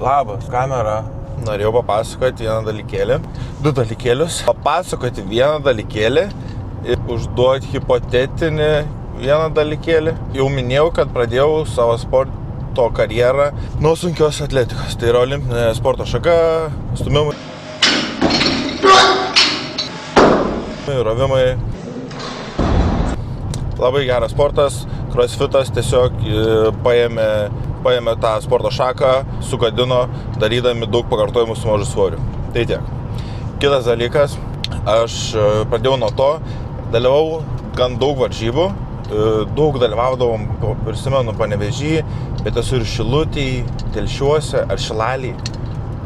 Labas, kamera. Norėjau papasakoti vieną dalykėlį. 2 dalykėlius. Papasakoti vieną dalykėlį ir užduoti hipotetinį vieną dalykėlį. Jau minėjau, kad pradėjau savo sporto karjerą nuo sunkios atletikos. Tai yra olimpinė sporto šaka, stūmimai, rovimai. Labai geras sportas, crossfitas tiesiog paėmė tą sporto šaką, sugadino, darydami daug pakartojimų su mažu svoriu. Tai tiek. Kitas dalykas, aš pradėjau nuo to, dalyvau gan daug varžybų, daug dalyvaudavom, prisimenu, Panevėžy, bet esu ir Šilutėj, Telšiuose ar Šilalėj.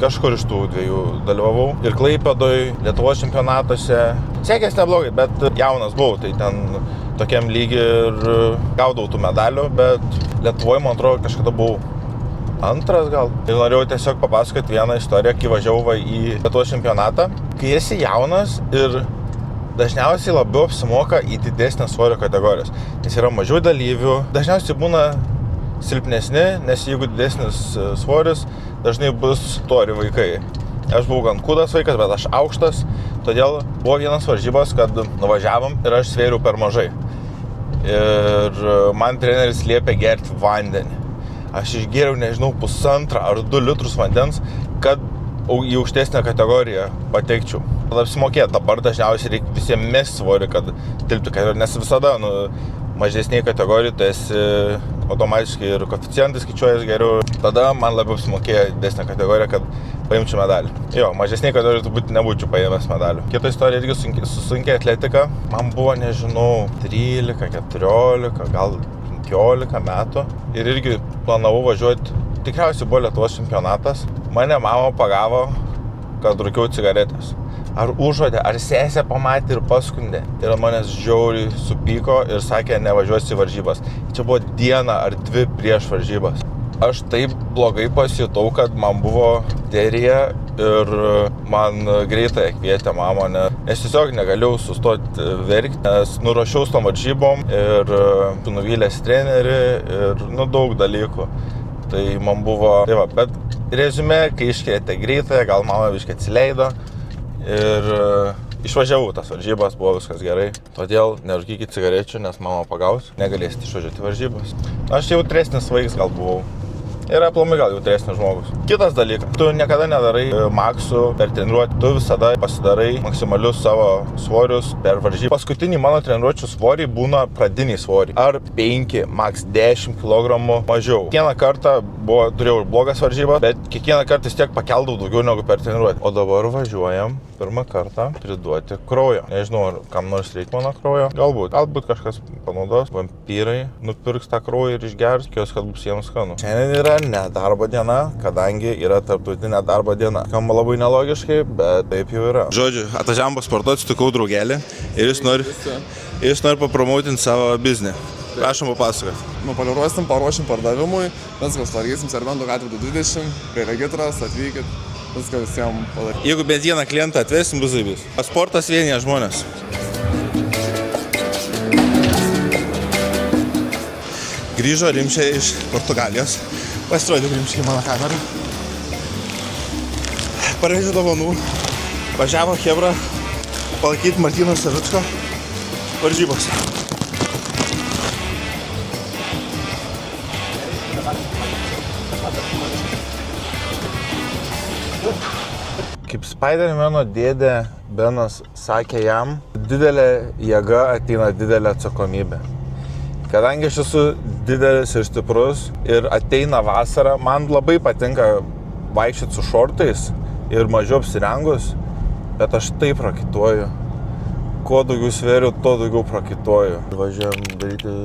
Kažkur iš tų 2 dalyvavau. Ir Klaipėdoj, Lietuvos čempionatuose. Sekės neblogai, bet jaunas buvau, tai ten tokiam lygiai ir gaudavau tų medalių, bet Lietuvoje, man atrodo, kažkada buvau 2 gal. Ir norėjau tiesiog papasakoti vieną istoriją, kai važiavau į Lietuvos čempionatą. Kai esi jaunas ir dažniausiai labiau apsimoka į didesnę svorio kategorijas, nes yra mažiau dalyvių, dažniausiai būna silpnesni, nes jeigu didesnis svoris, dažnai bus stori vaikai. Aš buvau gan kūdas vaikas, bet aš aukštas, todėl buvo vienas varžybos, kad nuvažiavom ir aš svėriau per mažai. Ir man treneris liepė gerti vandenį. Aš išgėriau, nežinau, 1,5 ar 2 litrus vandens, kad į aukštesnę kategoriją patekčiau. Tada apsimokėti, dabar dažniausiai reikia visiems mesti svorį, kad tilpti kategoriją, nes visada mažesniai kategorijai tu esi automatiškai ir koeficientai skaičiuojas geriau. Tada man labiau apsimokėjo didesnę kategoriją, kad paimčiau medalį. Jo, mažesniai kategorijai turbūt nebūčiau paėmęs medalių. Kita istorija irgi su sunkia atletika. Man buvo, nežinau, 13, 14, gal 15 metų. Ir irgi planavau važiuoti. Tikriausiai buvo Lietuvos čempionatas. Mane mama pagavo, kad rūkiau cigaretės. Ar užuodė, ar sesė pamatė ir paskundė. Ir manęs žiauriai supyko ir sakė, nevažiuosi į varžybas. Čia buvo diena ar 2 prieš varžybas. Aš taip blogai pasijutau, kad man buvo derija ir man greitai kvietė mama, nes tiesiog negalėjau sustoti verkti, nes nuruošiau su tom varžybom ir nuvylęs trenerį ir daug dalykų. Tai man buvo, tai va, bet reziumė, kai iškvietė greitai, gal mama biškai atsileido. Ir išvažiavau tas varžybas, buvo viskas gerai. Todėl nerūkykit cigarečių, nes mama pagaus, negalėsit išvažiuoti varžybas. Aš jautresnis vaikas gal buvau. Ir aplamai gal jautresnis žmogus. Kitas dalykas, tu niekada nedarai maksų per treniruotę, tu visada pasidarai maksimalius savo svorius per varžybą. Paskutiniai mano treniruočių svoriai būna pradiniai svoriai. Ar 5, maks 10 kg mažiau. Kiekvieną kartą turėjau ir blogas varžybas, bet kiekvieną kartą vis tiek pakeldavau daugiau negu per treniruotę. O dabar važiuojam pirmą kartą priduoti kraujo. Nežinau, ar kam nors reikia mano kraujo. Galbūt kažkas panaudos. Vampyrai nupirks tą kraują ir išgers, tikiuosi, kad bus jiems skanu. Šiandien yra nedarbo diena, kadangi yra tarptautinė darbo diena. Skamba labai nelogiškai, bet taip jau yra. Žodžiu, atvažiavom pasportuoti, sutikau draugelį ir jis nori papromautinti savo biznį. Prašom papasakoti. Poliruosim, paruošim pardavimui, viskas tvarkysim, Serbentų gatvė 20, prie regitros, atvykit, viską visiems padaryti. Jeigu bent vieną klientą atvesim, bus zaibys. Sportas vienyje žmonės. Grįžo Rimšė iš Portugalijos. Pasirodė Rimšė į mano kamerą. Parvežė dovanų. Važiavo chebra palaikyti Martyno Savicko varžybos. Kaip Spidermano dėdė Benas sakė jam, didelė jėga ateina didelė atsakomybė. Kadangi aš esu didelis ir stiprus ir ateina vasara, man labai patinka vaikščioti su šortais ir mažiau apsirengus, bet aš taip prakituoju. Kuo daugiau sveriu, tuo daugiau prakituoju. Važiuojam daryti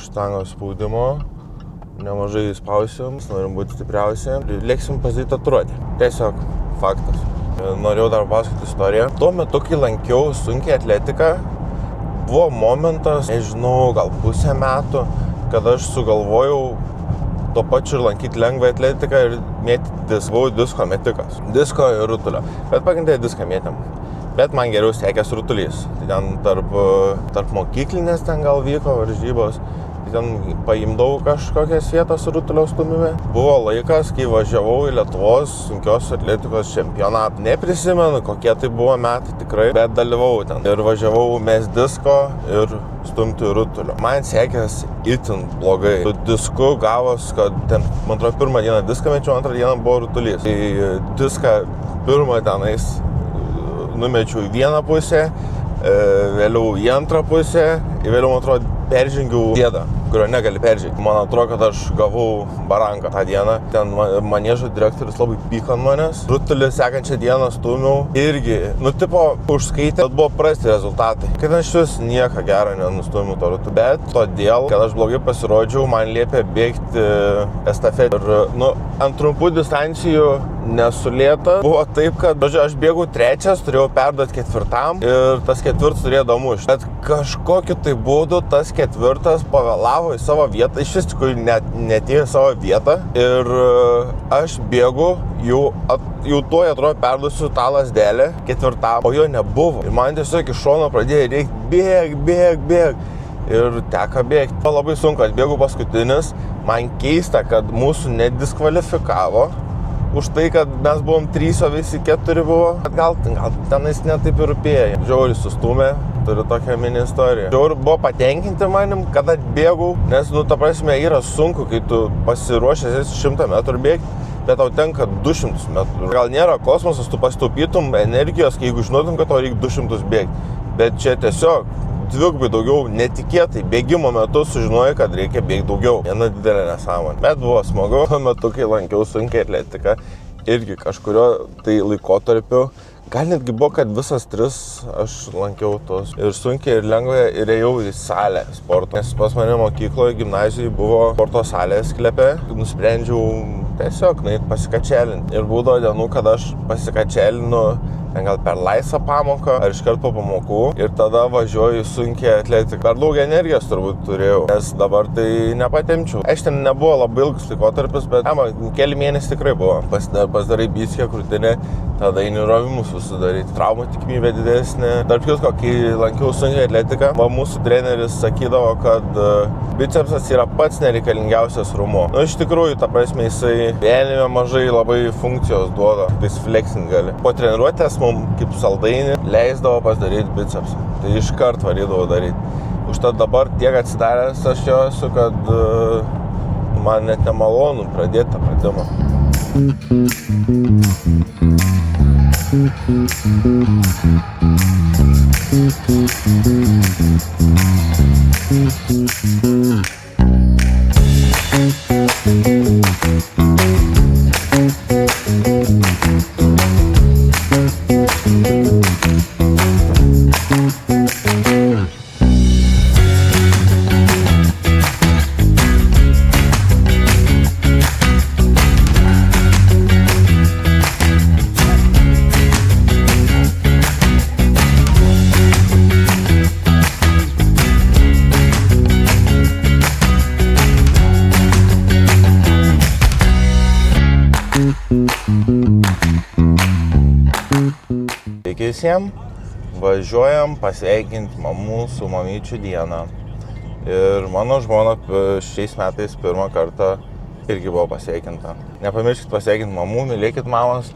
štangos spaudimo, nemažai spausim, norim būti stipriausi ir lėksim pasidaryti tatuiruotę. Tiesiog faktas. Norėjau dar pasakoti istoriją. Tuo metu, kai lankiau sunkią atletiką, buvo momentas, nežinau, gal pusę metų, kad aš sugalvojau tuo pačiu ir lankyti lengvą atletiką ir mėtyti diską. Buvau disko metikas. Disko ir rutulio. Bet pagrindinai diską mėtėm. Bet man geriau sekės rutulys. Tai ten tarp mokyklinės ten gal vyko varžybos. Tai ten paimdavau kažkokias vietas rutulio stumime. Buvo laikas, kai važiavau į Lietuvos sunkios atletikos čempionatą. Neprisimenu, kokie tai buvo metai tikrai, bet dalyvavau ten. Ir važiavau mest disko ir stumti rutulio. Man sekėsi itin blogai. Su disku gavos, kad ten, man atrodo, pirmą dieną diską mečiau, antrą dieną buvo rutulys. Tai diską pirmą tenais numečiau į vieną pusę, vėliau į antrą pusę, vėliau, man atrodo, peržengiau dėdą, kurio negali peržengti. Man atrodo, kad aš gavau baranką tą dieną. Ten maniežo direktorius labai pyko ant manęs. Rutulį sekančią dieną stūmiau irgi, užskaitė, kad buvo prasti rezultatai. Kad aš vis nieko gero nenustūmiau to rutulį. Bet todėl, kad aš blogai pasirodžiau, man liepė bėgti estafetę. Ir, ant trumpų distancijų nesulėta. Buvo taip, kad aš bėgau trečias, turėjau perduoti ketvirtam ir tas ketvirtas turėjo damušti. Bet kažkokiu tai būdu tas ketvirtas pavėlavo į savo vietą, iš vis tikrųjų netėjo į savo vietą ir aš bėgu, jau tuoj atrodo perduosiu tą lasdelę ketvirtam, o jo nebuvo. Ir man tiesiog iš šono pradėjo reikti bėg. Ir teko bėgti. Labai sunku, aš bėgu paskutinis, man keista, kad mūsų nediskvalifikavo. Už tai, kad mes buvom 3, o visi 4 buvo. Gal tenais netaip ir rūpėjo. Žiauriai sustūmė, turiu tokią mini istoriją. Žiauriai buvo patenkinti manim, kad atbėgau, nes, ta prasme, yra sunku, kai tu pasiruošęs 100 metrų bėgti, bet tau tenka 200 metrų. Gal nėra kosmosas, tu pasitaupytum energijos, jeigu žinotum, kad tau reikia 200 bėgti. Bet čia tiesiog dvigubai daugiau netikėtai bėgimo metu sužinojai, kad reikia bėgti daugiau. Viena didelė nesąmonė. Bet buvo smagu. Tuo metu, kai lankiau sunkią atletiką, irgi kažkurio tai laikotarpiu, gal netgi buvo, kad visas 3 aš lankiau tos ir sunkiai ir lengvai ir ėjau į salę sporto. Nes pas mane mokykloje, gimnazijoje buvo sporto salė sklepe. Nusprendžiau tiesiog pasikačelinti. Ir būdavo dienų, kad aš pasikačelinu gal per laisvą pamoką ar iškart po pamokų ir tada važiuoju į sunkią atletiką. Per daug energijos turbūt turėjau, nes dabar tai nepatemčiau. Aš ten nebuvo labai ilgus laikotarpis, bet keli mėnesiai tikrai buvo. Pasidarai biskė, krūtinė, tada eini rovimus susidaryti. Traumų tikimybė didesnė. Tarp kitko, kai lankiau sunkią atletiką, mūsų treneris sakydavo, kad bicepsas yra pats nereikalingiausias raumuo. Iš tikrųjų, ta prasme, jisai vienime mažai labai funkcijos duoda, tais flexing gali. Po treniruotės mums kaip saldainį leisdavo pasidaryti bicepsą. Tai iškart varydavo daryti. Užtat dabar tiek atsidaręs aš jo esu, kad man net nemalonu pradėti tą pratimą. Sveiki visiems, važiuojam pasveikinti mamų su mamyčių dieną. Ir mano žmona šiais metais pirmą kartą irgi buvo pasveikinta. Nepamirškit pasveikinti mamų, mylėkit mamas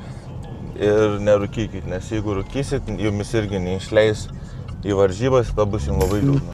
ir nerūkykit, nes jeigu rūkysit, jumis irgi neišleis į varžybas, tada bus jums labai liūdna.